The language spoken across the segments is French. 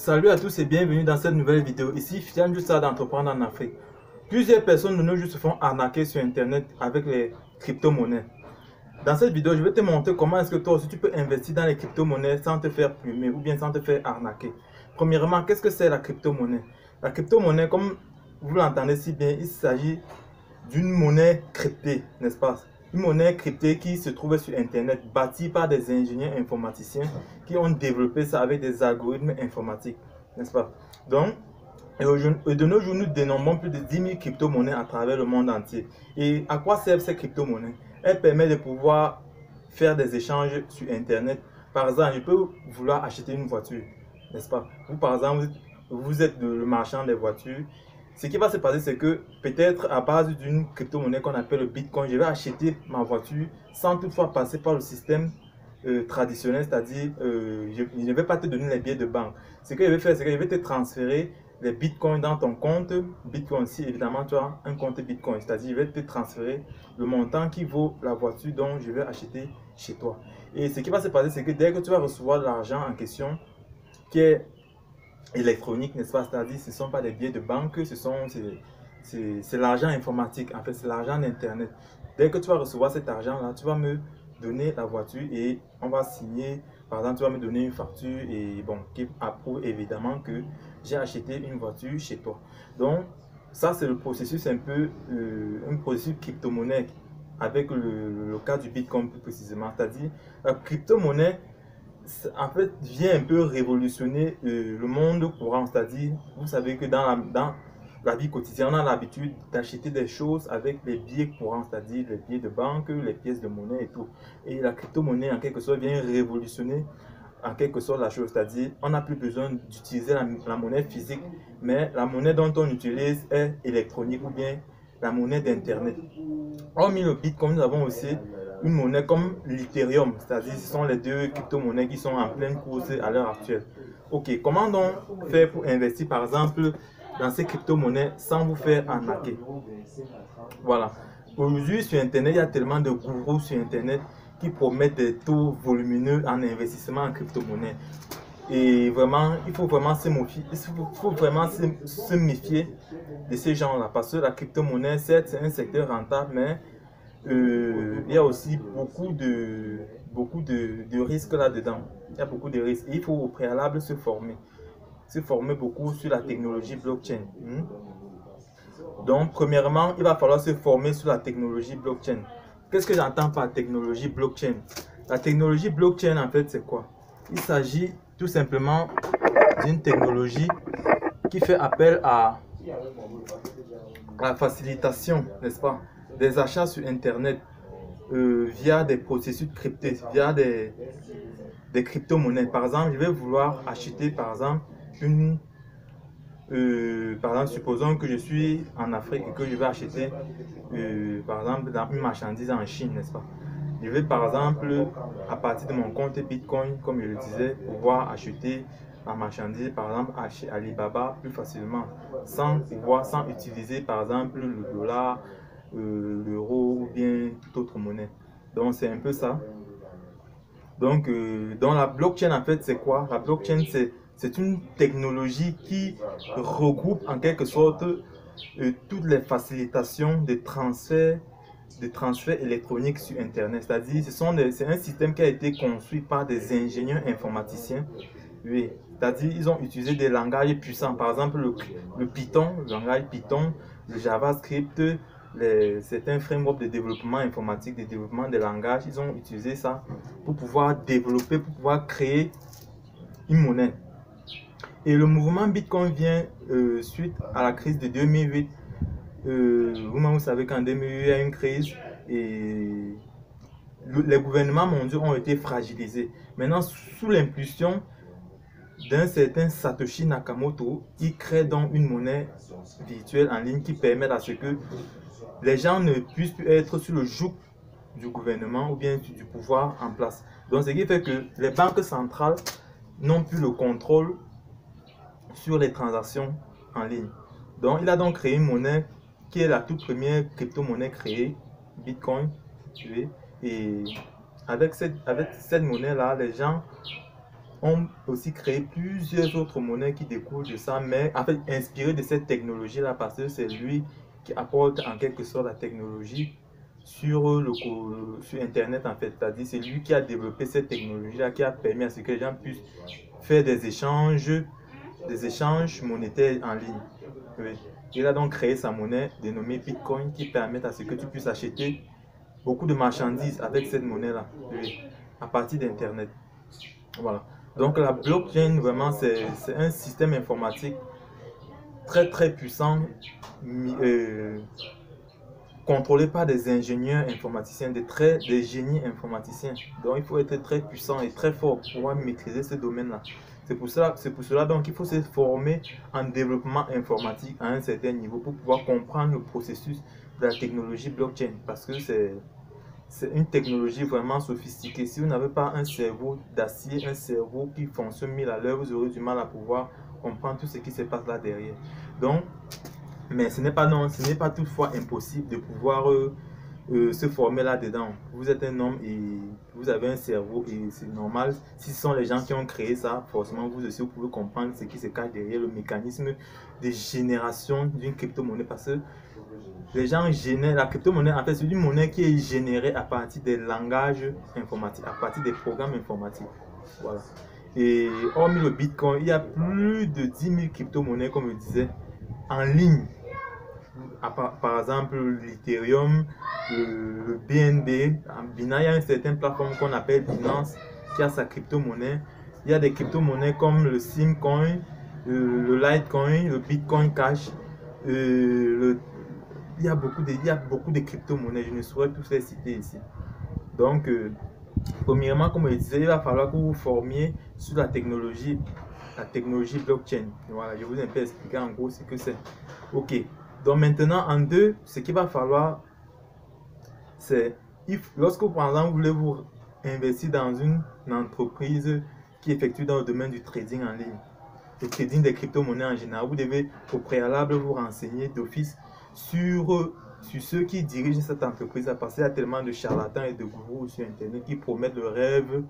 Salut à tous et bienvenue dans cette nouvelle vidéo. Ici, Fian Jussa d'Entreprendre en Afrique. Plusieurs personnes de nos jours se font arnaquer sur Internet avec les crypto-monnaies. Dans cette vidéo, je vais te montrer comment est-ce que toi aussi tu peux investir dans les crypto-monnaies sans te faire plumer ou bien sans te faire arnaquer. Premièrement, qu'est-ce que c'est la crypto-monnaie? La crypto-monnaie, comme vous l'entendez si bien, il s'agit d'une monnaie cryptée, n'est-ce pas? Une monnaie cryptée qui se trouve sur Internet, bâtie par des ingénieurs informaticiens qui ont développé ça avec des algorithmes informatiques, n'est-ce pas? Donc, de nos jours, nous dénombrons plus de 10 000 crypto-monnaies à travers le monde entier. Et à quoi servent ces crypto-monnaies? Elles permettent de pouvoir faire des échanges sur Internet. Par exemple, je peux vouloir acheter une voiture, n'est-ce pas? Vous, par exemple, vous êtes le marchand des voitures. Ce qui va se passer, c'est que peut-être à base d'une crypto-monnaie qu'on appelle le Bitcoin, je vais acheter ma voiture sans toutefois passer par le système traditionnel, c'est-à-dire je ne vais pas te donner les billets de banque. Ce que je vais faire, c'est que je vais te transférer les Bitcoins dans ton compte Bitcoin. Si évidemment tu as un compte Bitcoin, c'est-à-dire je vais te transférer le montant qui vaut la voiture dont je vais acheter chez toi. Et ce qui va se passer, c'est que dès que tu vas recevoir l'argent en question, qui est électronique, n'est-ce pas? C'est-à-dire ce ne sont pas des billets de banque, c'est l'argent informatique, en fait, c'est l'argent d'Internet. Dès que tu vas recevoir cet argent-là, tu vas me donner la voiture et on va signer. Par exemple, tu vas me donner une facture et bon, qui approuve évidemment que j'ai acheté une voiture chez toi. Donc, ça, c'est le processus un peu, un processus crypto-monnaie avec le cas du Bitcoin plus précisément. C'est-à-dire, la crypto-monnaie en fait vient un peu révolutionner le monde courant, c'est-à-dire vous savez que dans la vie quotidienne on a l'habitude d'acheter des choses avec les billets courants, c'est-à-dire les billets de banque, les pièces de monnaie et tout, et la crypto-monnaie en quelque sorte vient révolutionner en quelque sorte la chose, c'est-à-dire on n'a plus besoin d'utiliser la monnaie physique, mais la monnaie dont on utilise est électronique ou bien la monnaie d'internet. Hormis le Bitcoin, nous avons aussi une monnaie comme l'Ethereum, c'est-à-dire ce sont les deux crypto-monnaies qui sont en pleine course à l'heure actuelle. Ok, comment donc faire pour investir par exemple dans ces crypto-monnaies sans vous faire arnaquer? Voilà. Aujourd'hui sur Internet, il y a tellement de gourous sur Internet qui promettent des taux volumineux en investissement en crypto-monnaie. Et vraiment, il faut vraiment se méfier, se méfier de ces gens-là. Parce que la crypto-monnaie, certes, c'est un secteur rentable, mais il y a aussi beaucoup de risques là-dedans. Il y a beaucoup de risques. Et il faut au préalable se former. Se former beaucoup sur la technologie blockchain. Donc, premièrement, il va falloir se former sur la technologie blockchain. Qu'est-ce que j'entends par technologie blockchain? La technologie blockchain, en fait, c'est quoi? Il s'agit tout simplement d'une technologie qui fait appel à la facilitation, n'est-ce pas, des achats sur Internet via des processus cryptés, via des crypto-monnaies. Par exemple, je vais vouloir acheter, par exemple, supposons que je suis en Afrique et que je vais acheter, par exemple, dans une marchandise en Chine, n'est-ce pas? Je vais, par exemple, à partir de mon compte Bitcoin, comme je le disais, pouvoir acheter ma marchandise, par exemple, chez Alibaba plus facilement, sans utiliser, par exemple, le dollar, l'euro ou bien toute autre monnaie. Donc, c'est un peu ça. Donc, dans la blockchain, en fait, c'est quoi? La blockchain, c'est une technologie qui regroupe en quelque sorte toutes les facilitations de transfert électroniques sur Internet. C'est-à-dire, c'est un système qui a été construit par des ingénieurs informaticiens. Oui, c'est-à-dire, ils ont utilisé des langages puissants. Par exemple, le Python, le langage Python, le JavaScript, certains frameworks de développement informatique, de développement des langages, ils ont utilisé ça pour pouvoir développer, pour pouvoir créer une monnaie. Et le mouvement Bitcoin vient suite à la crise de 2008. Vous-même, vous savez qu'en 2008, il y a une crise et les gouvernements mondiaux ont été fragilisés. Maintenant, sous l'impulsion d'un certain Satoshi Nakamoto, il crée donc une monnaie virtuelle en ligne qui permet à ce que les gens ne puissent plus être sous le joug du gouvernement ou bien du pouvoir en place. Donc, ce qui fait que les banques centrales n'ont plus le contrôle sur les transactions en ligne. Donc, il a donc créé une monnaie qui est la toute première crypto-monnaie créée, Bitcoin. Et avec cette monnaie-là, les gens ont aussi créé plusieurs autres monnaies qui découlent de ça, mais en fait inspiré de cette technologie-là, parce que c'est lui qui apporte en quelque sorte la technologie sur Internet, en fait. C'est-à-dire c'est lui qui a développé cette technologie-là, qui a permis à ce que les gens puissent faire des échanges monétaires en ligne. Oui. Il a donc créé sa monnaie dénommée Bitcoin qui permet à ce que tu puisses acheter beaucoup de marchandises avec cette monnaie-là, oui, à partir d'Internet. Voilà. Donc la blockchain, vraiment, c'est un système informatique très très puissant, euh, contrôlé par des ingénieurs informaticiens, des génies informaticiens. Donc il faut être très puissant et très fort pour pouvoir maîtriser ce domaine-là. C'est pour cela donc il faut se former en développement informatique à un certain niveau pour pouvoir comprendre le processus de la technologie blockchain, parce que c'est une technologie vraiment sophistiquée. Si vous n'avez pas un cerveau d'acier, un cerveau qui fonctionne 1000 à l'heure, vous aurez du mal à pouvoir comprendre tout ce qui se passe là derrière. Donc, mais ce n'est pas non, ce n'est pas toutefois impossible de pouvoir se former là-dedans. Vous êtes un homme et vous avez un cerveau et c'est normal. Si ce sont les gens qui ont créé ça, forcément vous aussi vous pouvez comprendre ce qui se cache derrière le mécanisme de génération d'une crypto-monnaie, parce que les gens génèrent la crypto-monnaie. En fait, c'est une monnaie qui est générée à partir des langages informatiques, à partir des programmes informatiques. Voilà. Et hormis le Bitcoin, il y a plus de 10 000 crypto-monnaies, comme je disais, en ligne. Par exemple, l'Ethereum, le BNB, Binance, il y a une certaine plateforme qu'on appelle Binance qui a sa crypto-monnaie. Il y a des crypto-monnaies comme le Simcoin, le Litecoin, le Bitcoin Cash. Il y a beaucoup de crypto-monnaies, je ne saurais tous les citer ici. Donc, premièrement, comme je disais, il va falloir que vous vous formiez sur la technologie blockchain. Voilà, je vous ai un peu expliqué en gros ce que c'est. Ok, donc maintenant, en deux, ce qu'il va falloir, c'est, lorsque par exemple, vous voulez vous investir dans une entreprise qui effectue dans le domaine du trading en ligne, le trading des crypto-monnaies en général, vous devez au préalable vous renseigner d'office sur ceux qui dirigent cette entreprise, parce qu'il y a tellement de charlatans et de gourous sur Internet qui promettent le rêve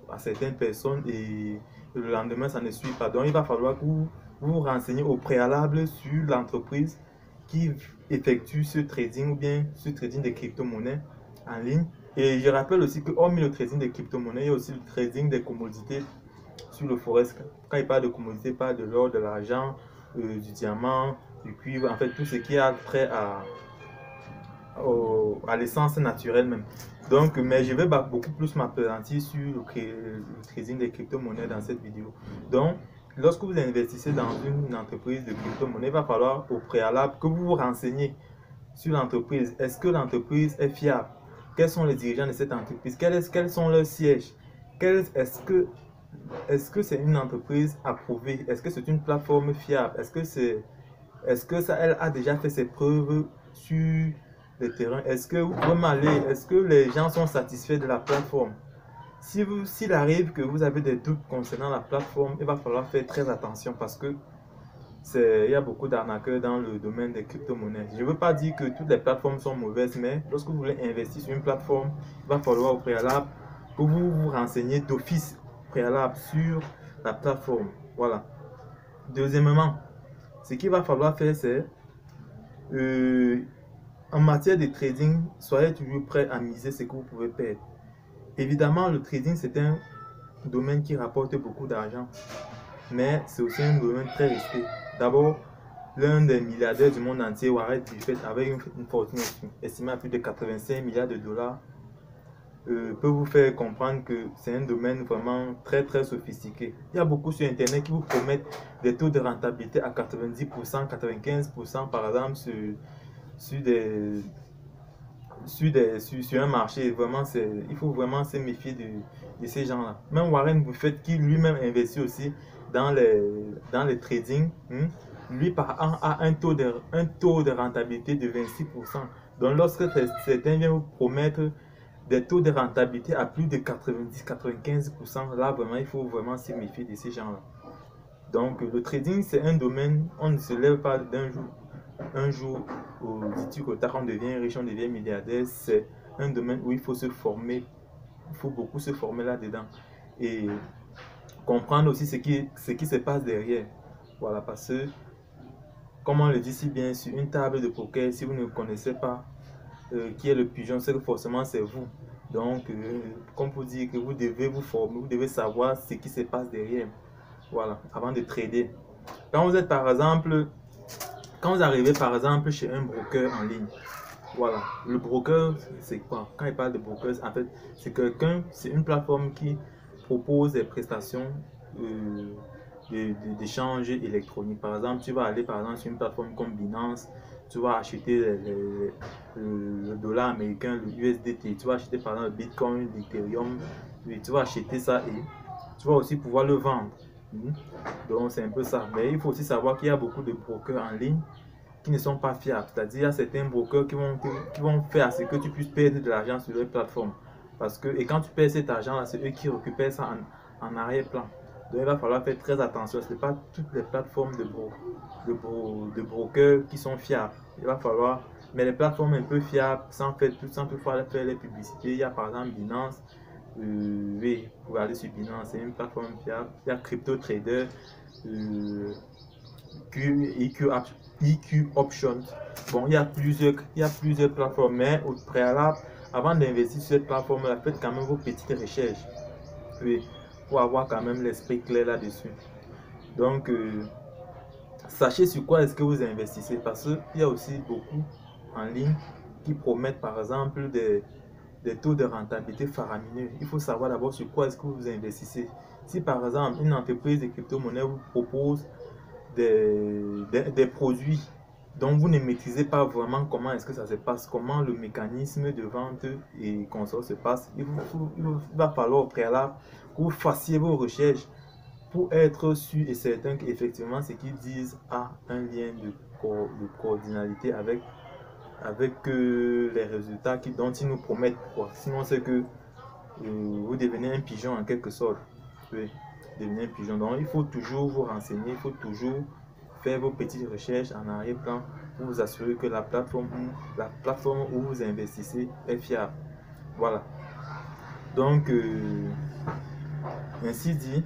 à certaines personnes et le lendemain, ça ne suit pas. Donc, il va falloir que vous vous renseignez au préalable sur l'entreprise qui effectue ce trading ou bien ce trading des crypto-monnaies en ligne. Et je rappelle aussi que, hormis le trading des crypto-monnaies, il y a aussi le trading des commodités sur le forex. Quand il parle de commodités, il parle de l'or, de l'argent, du diamant, du cuivre, en fait tout ce qui a trait à l'essence naturelle même. Donc, mais je vais beaucoup plus m'appesantir sur le trading des crypto-monnaies dans cette vidéo. Donc, lorsque vous investissez dans une entreprise de crypto-monnaie, il va falloir au préalable que vous vous renseigniez sur l'entreprise. Est-ce que l'entreprise est fiable? Quels sont les dirigeants de cette entreprise? Quels sont leurs sièges? Est-ce que c'est une entreprise approuvée? Est-ce que c'est une plateforme fiable? Est-ce que ça, elle a déjà fait ses preuves sur le terrain? Est-ce que vous pouvez m'aller? Est-ce que les gens sont satisfaits de la plateforme? S'il arrive que vous avez des doutes concernant la plateforme, il va falloir faire très attention, parce que il y a beaucoup d'arnaqueurs dans le domaine des crypto-monnaies. Je ne veux pas dire que toutes les plateformes sont mauvaises, mais lorsque vous voulez investir sur une plateforme, il va falloir au préalable que vous vous renseigniez d'office préalable sur la plateforme. Voilà. Deuxièmement, ce qu'il va falloir faire, c'est en matière de trading, soyez toujours prêt à miser ce que vous pouvez perdre. Évidemment, le trading, c'est un domaine qui rapporte beaucoup d'argent, mais c'est aussi un domaine très risqué. D'abord, l'un des milliardaires du monde entier, Warren Buffett, avec une fortune estimée à plus de 85 milliards de dollars, peut vous faire comprendre que c'est un domaine vraiment très très sophistiqué. Il y a beaucoup sur Internet qui vous promettent des taux de rentabilité à 90%, 95% par exemple sur un marché. Vraiment, il faut vraiment se méfier de ces gens-là. Même Warren Buffett, qui lui-même investit aussi dans les trading, lui par an a un taux de rentabilité de 26%. Donc lorsque certains viennent vous promettre des taux de rentabilité à plus de 90-95%, là vraiment il faut vraiment se méfier de ces gens-là. Donc le trading, c'est un domaine, on ne se lève pas un jour au dit on devient riche, on devient milliardaire. C'est un domaine où il faut se former, il faut beaucoup se former là-dedans. Et comprendre aussi ce qui se passe derrière. Voilà, parce que, comme on le dit si bien, sur une table de poker, si vous ne connaissez pas qui est le pigeon, c'est que forcément c'est vous. Donc, comme vous dire que vous devez vous former, vous devez savoir ce qui se passe derrière. Voilà, avant de trader. Quand vous êtes par exemple, quand vous arrivez par exemple chez un broker en ligne, voilà, le broker, c'est quoi? Quand il parle de broker, en fait, c'est une plateforme qui propose des prestations d'échange électronique. Par exemple, tu vas aller par exemple sur une plateforme comme Binance, tu vas acheter le dollar américain, le USDT, tu vas acheter par exemple le Bitcoin, l'Ethereum, tu vas acheter ça et tu vas aussi pouvoir le vendre. Donc c'est un peu ça. Mais il faut aussi savoir qu'il y a beaucoup de brokers en ligne qui ne sont pas fiables. C'est-à-dire il y a certains brokers qui vont faire ce que tu puisses perdre de l'argent sur leur plateforme. Parce que, et quand tu perds cet argent-là, c'est eux qui récupèrent ça en arrière-plan. Donc il va falloir faire très attention. Ce n'est pas toutes les plateformes de brokers qui sont fiables. Il va falloir, mais les plateformes un peu fiables, sans toutefois faire les publicités, il y a par exemple Binance. Oui, vous pouvez aller sur Binance, c'est une plateforme fiable. Il y a CryptoTrader, EQ Options. Bon, il y a plusieurs plateformes, mais au préalable, avant d'investir sur cette plateforme-là, faites quand même vos petites recherches. Oui, pour avoir quand même l'esprit clair là-dessus. Donc, sachez sur quoi est-ce que vous investissez, parce qu'il y a aussi beaucoup en ligne qui promettent par exemple des taux de rentabilité faramineux. Il faut savoir d'abord sur quoi est-ce que vous investissez. Si par exemple une entreprise de crypto-monnaie vous propose des produits dont vous ne maîtrisez pas vraiment comment est-ce que ça se passe, comment le mécanisme de vente et consort se passe, il va falloir au préalable que vous fassiez vos recherches pour être sûr et certain qu'effectivement ce qu'ils disent a un lien de coordinalité avec les résultats dont ils nous promettent, quoi. Sinon c'est que vous devenez un pigeon en quelque sorte. Oui, devenez un pigeon. Donc il faut toujours vous renseigner, il faut toujours faire vos petites recherches en arrière-plan pour vous assurer que la plateforme où vous investissez est fiable. Voilà. Donc ainsi dit,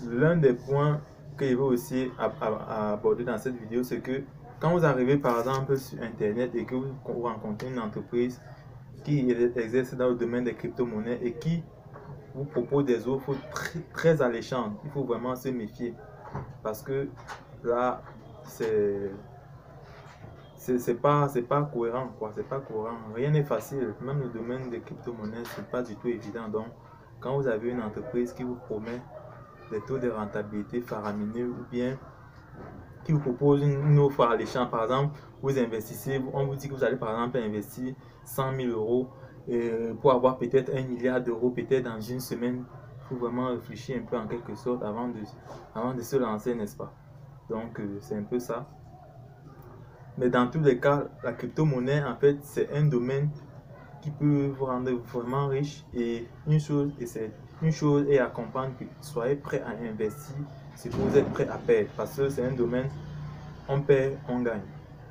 l'un des points que je veux aussi aborder dans cette vidéo, c'est que quand vous arrivez par exemple sur internet et que vous rencontrez une entreprise qui exerce dans le domaine des crypto-monnaies et qui vous propose des offres très alléchantes, il faut vraiment se méfier, parce que là c'est pas cohérent, quoi. C'est pas cohérent, rien n'est facile. Même le domaine des crypto-monnaies, c'est pas du tout évident. Donc quand vous avez une entreprise qui vous promet des taux de rentabilité faramineux, ou bien qui vous propose une offre alléchante, par exemple vous investissez, on vous dit que vous allez par exemple investir 100 000 euros pour avoir peut-être 1 milliard d'euros peut-être dans une semaine. Il faut vraiment réfléchir un peu en quelque sorte avant de se lancer, n'est-ce pas? Donc c'est un peu ça. Mais dans tous les cas, la crypto-monnaie, en fait, c'est un domaine qui peut vous rendre vraiment riche. Et une chose est à comprendre, que soyez prêt à investir si vous êtes prêt à perdre. Parce que c'est un domaine, on perd, on gagne.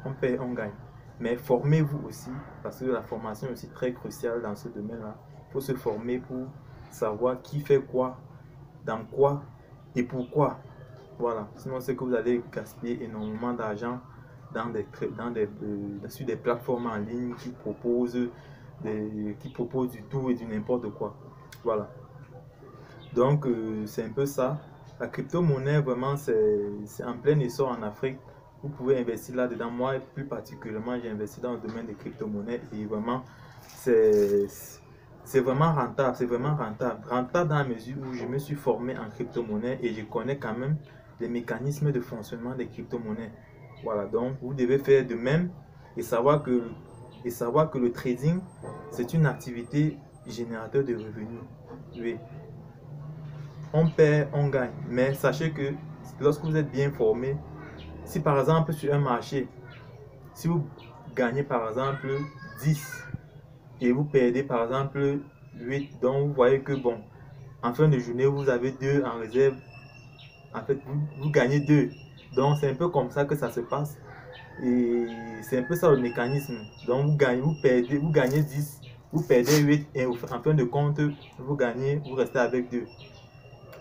On perd, on gagne. Mais formez-vous aussi, parce que la formation est aussi très cruciale dans ce domaine-là. Il faut se former pour savoir qui fait quoi, dans quoi et pourquoi. Voilà. Sinon, c'est que vous allez gaspiller énormément d'argent sur des plateformes en ligne qui proposent du tout et du n'importe quoi. Voilà. Donc c'est un peu ça. La crypto-monnaie, vraiment, c'est en plein essor en Afrique. Vous pouvez investir là-dedans. Moi, plus particulièrement, j'ai investi dans le domaine des crypto-monnaies et vraiment, c'est vraiment rentable. C'est vraiment rentable. Rentable dans la mesure où je me suis formé en crypto-monnaie et je connais quand même les mécanismes de fonctionnement des crypto-monnaies. Voilà, donc vous devez faire de même et savoir que le trading, c'est une activité générateur de revenus. Oui. On perd, on gagne. Mais sachez que lorsque vous êtes bien formé, si par exemple sur un marché, si vous gagnez par exemple 10 et vous perdez par exemple 8, donc vous voyez que bon, en fin de journée, vous avez 2 en réserve. En fait, vous gagnez 2. Donc c'est un peu comme ça que ça se passe. Et c'est un peu ça le mécanisme. Donc vous gagnez 10, vous perdez 8 et en fin de compte, vous restez avec 2.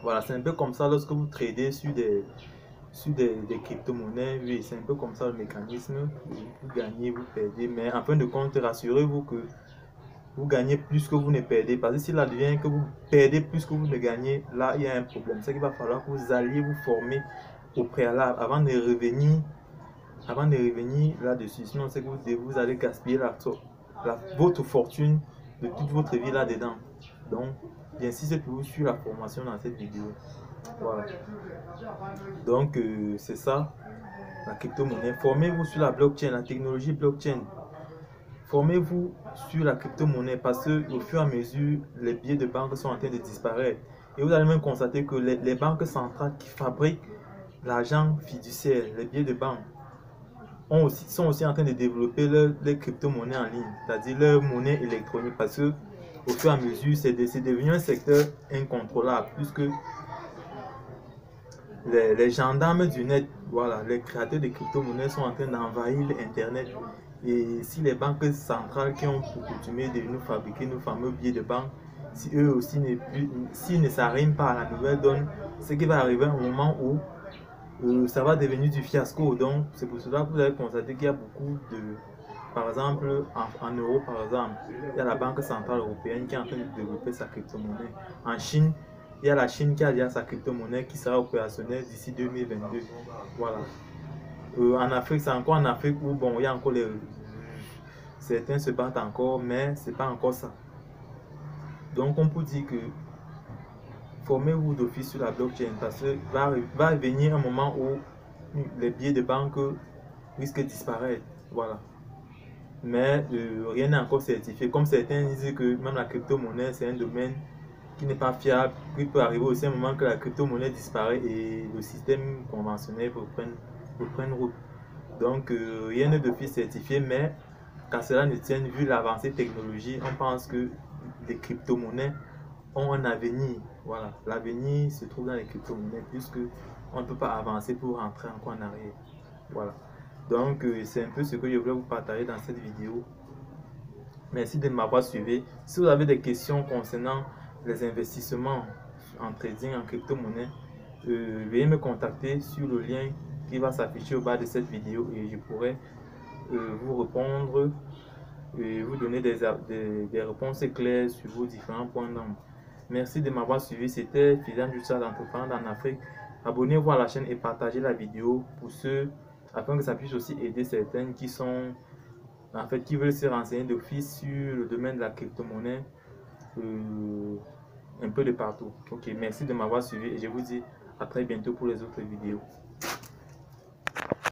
Voilà, c'est un peu comme ça lorsque vous tradez sur des crypto-monnaies. Oui, c'est un peu comme ça le mécanisme. Vous gagnez, vous perdez, mais en fin de compte, rassurez-vous que vous gagnez plus que vous ne perdez. Parce que s'il advient que vous perdez plus que vous ne gagnez, là, il y a un problème. C'est qu'il va falloir que vous alliez vous former au préalable avant de revenir là-dessus. Sinon, c'est que vous allez gaspiller votre fortune de toute votre vie là-dedans. Donc, j'insiste toujours sur la formation dans cette vidéo. Voilà. Donc, c'est ça, la crypto-monnaie. Formez-vous sur la blockchain, la technologie blockchain. Formez-vous sur la crypto-monnaie parce que au fur et à mesure, les billets de banque sont en train de disparaître. Et vous allez même constater que les banques centrales qui fabriquent l'argent fiduciaire, les billets de banque, sont aussi en train de développer les crypto-monnaies en ligne, c'est-à-dire leur monnaie électronique, parce que au fur et à mesure, c'est devenu un secteur incontrôlable, puisque les gendarmes du net, voilà, les créateurs de crypto-monnaies sont en train d'envahir l'Internet. Et si les banques centrales qui ont pour coutume de nous fabriquer nos fameux billets de banque, si eux aussi s'ils ne s'arriment pas à la nouvelle donne, ce qui va arriver à un moment où ça va devenir du fiasco. Donc c'est pour cela que vous allez constater qu'il y a beaucoup de, par exemple en Europe par exemple, il y a la Banque Centrale Européenne qui est en train de développer sa crypto-monnaie. En Chine, il y a la Chine qui a déjà sa crypto-monnaie qui sera opérationnelle d'ici 2022. Voilà. En Afrique, c'est encore en Afrique où bon, il y a encore certains se battent encore, mais c'est pas encore ça. Donc on peut dire que formez-vous d'office sur la blockchain parce que va venir un moment où les billets de banque risquent de disparaître. Voilà. Mais rien n'est encore certifié. Comme certains disent que même la crypto-monnaie, c'est un domaine qui n'est pas fiable. Il peut arriver aussi un moment que la crypto-monnaie disparaît et le système conventionnel reprenne route. Donc, rien n'est d'office certifié, mais qu'à cela ne tienne, vu l'avancée technologique, on pense que les crypto-monnaies ont un avenir. Voilà, l'avenir se trouve dans les crypto-monnaies, puisque on ne peut pas avancer pour rentrer encore en arrière. Voilà. Donc, c'est un peu ce que je voulais vous partager dans cette vidéo. Merci de m'avoir suivi. Si vous avez des questions concernant les investissements en trading, en crypto-monnaie, veuillez me contacter sur le lien qui va s'afficher au bas de cette vidéo et je pourrai vous répondre et vous donner des réponses claires sur vos différents points d'angle. Merci de m'avoir suivi. C'était Fidan du Stade d'Entreprendre en Afrique. Abonnez-vous à la chaîne et partagez la vidéo pour ceux, afin que ça puisse aussi aider certaines qui sont en fait qui veulent se renseigner d'office sur le domaine de la crypto-monnaie un peu de partout. Ok, merci de m'avoir suivi et je vous dis à très bientôt pour les autres vidéos.